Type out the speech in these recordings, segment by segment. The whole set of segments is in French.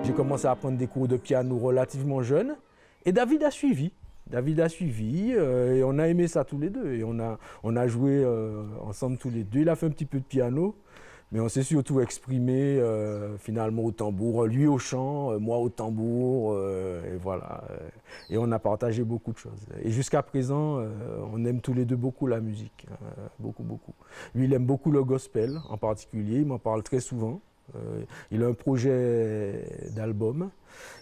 J'ai commencé à prendre des cours de piano relativement jeune et David a suivi. David a suivi et on a aimé ça tous les deux. Et on a joué ensemble tous les deux. Il a fait un petit peu de piano, mais on s'est surtout exprimé finalement au tambour. Lui au chant, moi au tambour. Et voilà. Et on a partagé beaucoup de choses. Et jusqu'à présent, on aime tous les deux beaucoup la musique. Beaucoup, beaucoup. Lui, il aime beaucoup le gospel en particulier. Il m'en parle très souvent. Il a un projet d'album.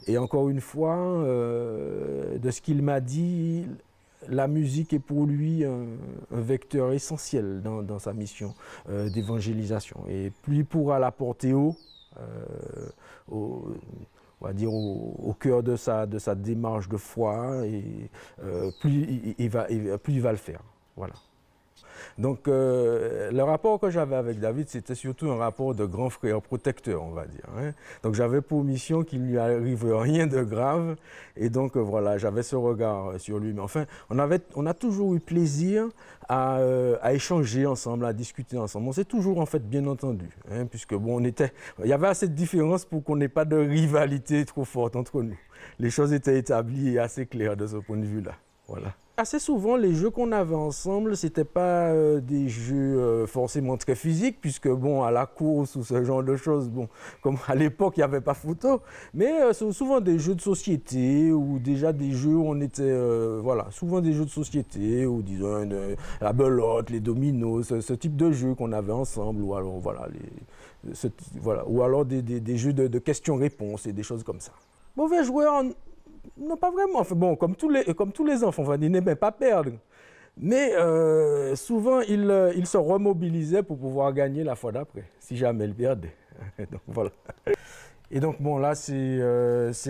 Et encore une fois, de ce qu'il m'a dit, la musique est pour lui un vecteur essentiel dans sa mission d'évangélisation. Et plus il pourra la porter haut, on va dire au cœur de sa démarche de foi, et plus il va le faire. Voilà. Donc le rapport que j'avais avec David, c'était surtout un rapport de grand frère protecteur, on va dire. Hein. Donc j'avais pour mission qu'il ne lui arrive rien de grave. Et donc voilà, j'avais ce regard sur lui. Mais enfin, on a toujours eu plaisir à échanger ensemble, à discuter ensemble. On s'est toujours en fait bien entendu. Hein, puisque bon, il y avait assez de différence pour qu'on n'ait pas de rivalité trop forte entre nous. Les choses étaient établies et assez claires de ce point de vue-là. Voilà. Assez souvent, les jeux qu'on avait ensemble, ce n'étaient pas des jeux forcément très physiques, puisque bon, à la course ou ce genre de choses, bon, comme à l'époque, il n'y avait pas photo, mais souvent des jeux de société ou déjà des jeux où on était, voilà, souvent des jeux de société ou disons la belote, les dominos, ce type de jeux qu'on avait ensemble, ou alors voilà, ou alors des jeux de questions-réponses et des choses comme ça. Mauvais joueur. Non, pas vraiment. Enfin, bon, comme tous les enfants, enfin, ils n'aimaient pas perdre. Mais souvent, ils se remobilisaient pour pouvoir gagner la fois d'après, si jamais ils perdaient. Donc, voilà. Et donc, bon, là, c'est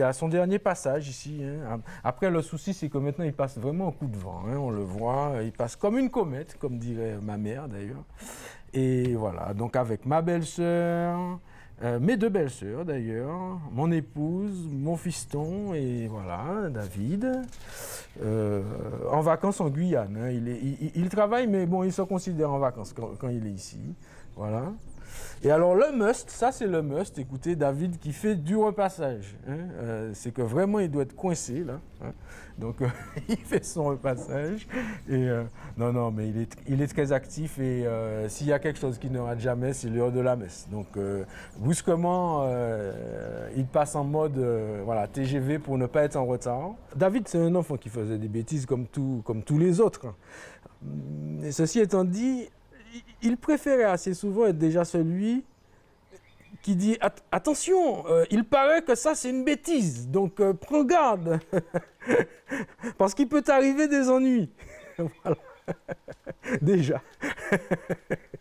à son dernier passage ici. Hein. Après, le souci, c'est que maintenant, il passe vraiment un coup de vent. Hein. On le voit, il passe comme une comète, comme dirait ma mère d'ailleurs. Et voilà, donc avec ma belle-sœur, mes deux belles-sœurs d'ailleurs, mon épouse, mon fiston et voilà, David, en vacances en Guyane. Hein. Il travaille, mais bon, il se considère en vacances quand il est ici. Voilà. Et alors le must, ça c'est le must, écoutez, David qui fait du repassage. Hein, c'est que vraiment il doit être coincé là. Hein, donc il fait son repassage. Et non, mais il est très actif et s'il y a quelque chose qui ne rate jamais, c'est l'heure de la messe. Donc brusquement, il passe en mode voilà, TGV pour ne pas être en retard. David c'est un enfant qui faisait des bêtises comme tous les autres. Et ceci étant dit, il préférait assez souvent être déjà celui qui dit « Attention, il paraît que ça c'est une bêtise, donc prends garde, parce qu'il peut t'arriver des ennuis. » Voilà, déjà.